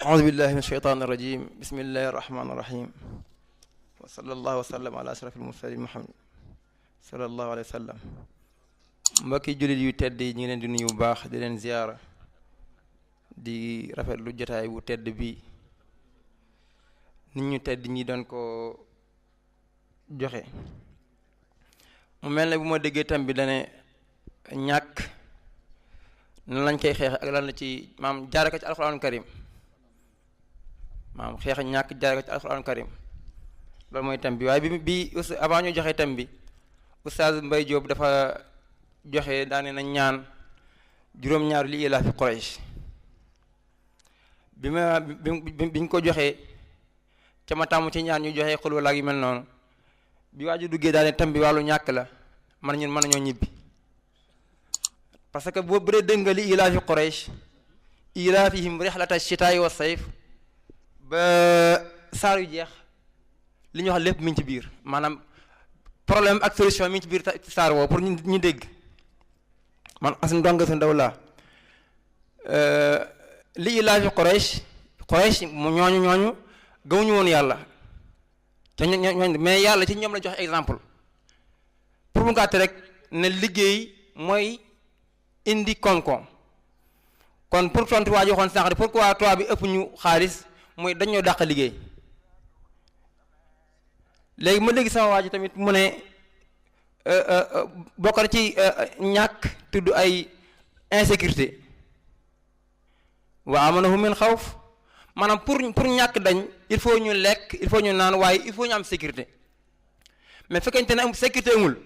أعوذ بالله من الشيطان الرجيم بسم الله الرحمن الرحيم وصلى الله وسلم على أشرف المرسلين محمد صلى الله عليه وسلم mbokki jullit yu tedd yi ñu ngi leen di nuyu bu baax di leen ziyaara di rafetlu jotaay bu tedd bi nit ñu tedd ñi doon ko joxe mu mel ne bu ma déggee tam bi dane ñàkk nan lañ koy xeex ak lan la ci maam jaare ko ci alxuraanu karim maam xeex ñàkk jaare ko ci alxuraanu karim loolu mooy tam bi waaye bi avant ñu joxe tam bi Oustaz Mbaye Diop dafa joxe daane na ñaan juróom-ñaar li ilaa fi Quraysh biñ ko joxee ca ma tàmm ci ñaan ñu joxe xul wala yu mel noonu bi waaju duggee daane tam bi wàllu ñàkk la man ñun mën nañoo ñibbi parce que boo bëree dënga li ilaa fi Quraysh ilaafihim rihlata shitaa'i wa sayf ba saar yu jeex li ñu wax lépp mi ngi ci biir maanaam problème ak solution mi ngi ci biir saar woo pour ñu dégg man asun donga su ndaw laa li ilaa fi Quraysh ñooñu gëmuñu woon yàlla te ñooñu mais yàlla ci ñoom la joxe exemple pour mu gàtt rek ne liggéey mooy indi koom-koom kon pour tontu waa ji waxoon sànq pourquoi toit bi ëpp ñu xaalis mooy dañoo dàq liggéey léegi ma léegi sama waa ji tamit mu ne bokk na ci ñàkk tudd ay insécurité wa amanahum min xawf maanaam pour ñàkk dañ il faut ñu lekk il faut ñu naan waaye il faut ñu am sécurité mais fekkente ne am sécurité amul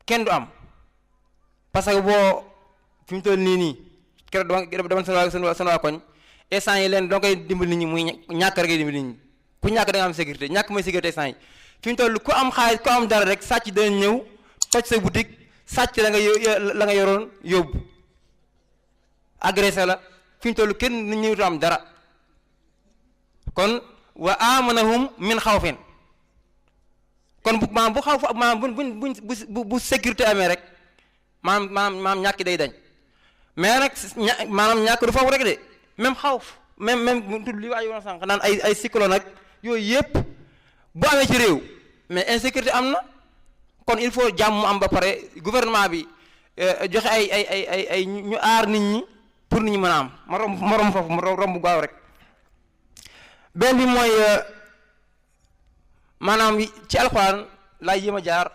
kenn du am parce que boo fi mu toll nii keroog dama seen waa koñ instant yi leen doo koy dimbali nit ñi muy ñàkk rek dimbali nit ñi ku ñàkk da nga am sécurité ñàkk mooy sécurité instant yi fi mu toll ku am xaalis ku am dara rek sàcc dana ñëw toj sa boutique sàcc la nga yoroon yóbbu agressé la fi mu toll kenn nu ñëwtu am dara kon wa amanahum min xawfin kon maanaam bu xaw fa maanaam bu sécurité amee rek maanaam ñàkk day dañ mais nag maanaam ñàkk du foofu rek de même xawf même tudd li waa yoon sànq naan ay cyclone nag yooyu yëpp bu amee ci réew mais insécurité am na kon il faut jàmm mu am ba pare gouvernement bi joxe ay ñu aar nit ñi pour nit ñi mën a am ma romb foofu ma romb gaaw rek benn bi mooy maanaam ci alxuraan laay yéem a jaar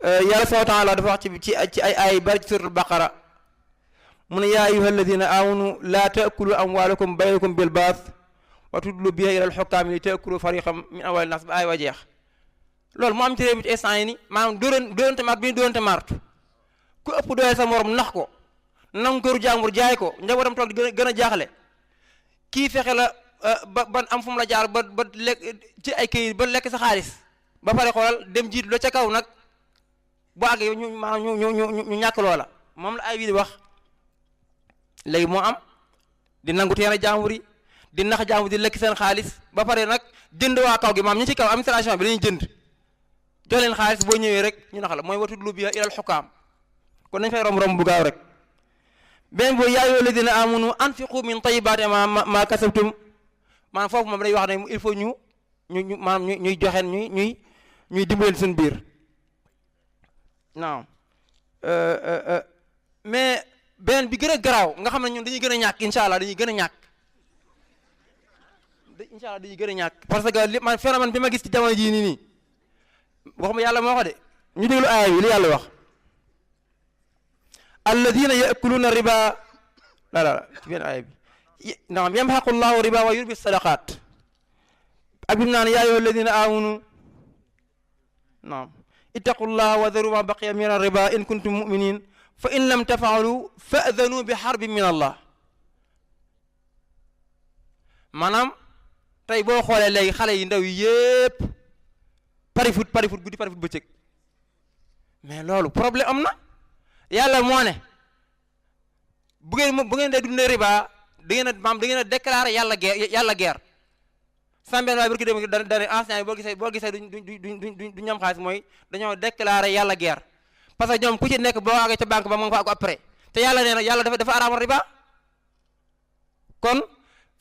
yàlla subhaanahu wa taala dafa wax ci ay bari ci suratul baqara mu ne yaa ayyuha alladina amanu laa taakulu amwaalakum baynakum bil baatil wa tudlu biha ila alxukaami li taakulu fariqan min amwaali naas ba ay wa jeex loolu moo am ci réew mi ci instant yi ni maanaam dóorante maat bi ñu dóorante martu ku ëpp doole sa morom nax ko nangu këru jàmbur jaay ko njabootam toog di gën a jaaxle kii fexe la ba am fu mu la jaar ba lekk ci ay këyit ba lekk sa xaalis ba pare xoolal dem jiitu la ca kaw nag bu àggee ñu maanaam ñu ñàkk loola moom la ay wi di wax léegi moo am di nangu teen a jàmbur yi di nax jàmbur di lekk seen xaalis ba pare nag jënd waa kaw gi maam ñi ci kaw administration bi dañuy jënd jox leen xaalis boo ñëwee rek ñu nax la mooy watudlu biha ilal xukaam kon nañ fay romb bu gaaw rek benn boobu yaa ayyuhal ladina amanu anfiqu min tayyibaati ma kasabtum maanaam foofu moom day wax ne il faut ñu maanaam ñuy joxeen ñuy dimbaleen suñu biir non mais beneen bi gën a garaaw nga xam ne ñun dañuy gën a ñàkk incha allah dañuy gën a ñàkk incha allah dañuy gën a ñàkk parce que li man phénomène bi ma gis ci jamono jii nii waxuma yàlla moo ko de ñu déglu aaya yi li yàlla wax alladina yakuluna riba la ci benn aaya bi naam yamhaqu llahu riba wa yurbi sadaqat ak bi mu naan yaa ayyuha alladina amanu naam ittaqullaha wa daru ma baqiya min arriba in kuntum muminin fa in lam tafaalu fa'danu bi harbin min allah maanaam tey boo xoolee léegi xale yi ndaw yi yépp pari foot guddi pari foot bëccëg mais loolu problème am na yàlla moo ne bu ngeen dee dundee riba da ngeen a déclaré yàlla guerre sambeen waay barki dem dane enseignant yi boo gisee du ñam xaalis mooy dañoo déclaré yàlla guerre parce que ñoom ku ci nekk boo àggee ca banque ba mu nga fa ko après te yàlla nee na yàlla dafa araamal riba kon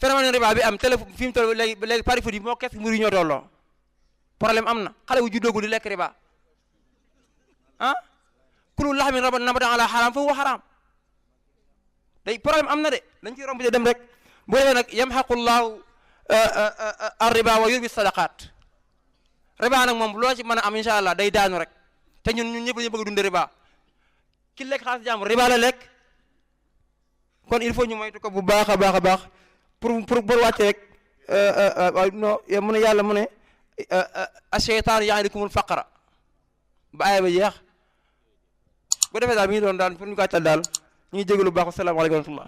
phénomène riba bi am téléphone fi mu toll léegi pari foot yi moo kes mbir yi ñoo tolloo problème am na xale bu juddoogul di lekk riba ah kulu laxmin nabatan ala xaraam fa huwa xaraam day problème am na de dañ ciy romb dem rek bu defee nag yamxaqullahu ar-riba wa yurbi sadaqaat riba nag moom loo ci mën a am incha allah day daanu rek te ñun ñëpp dañu bëgg a dundee riba ki lekk xaalis jàmm riba la lekk kon il faut ñu moytu ko bu baax a baax a baax pour wàcce rek non mu ne yàlla mu ne ash-shaytaan ya'idukumul faqra ba aaya ba jeex bu defee daal mi ngi doon daal pour ñu gàttal daal ñu ngi jégalu bu baax asalaamaaleykum wa rahmatullah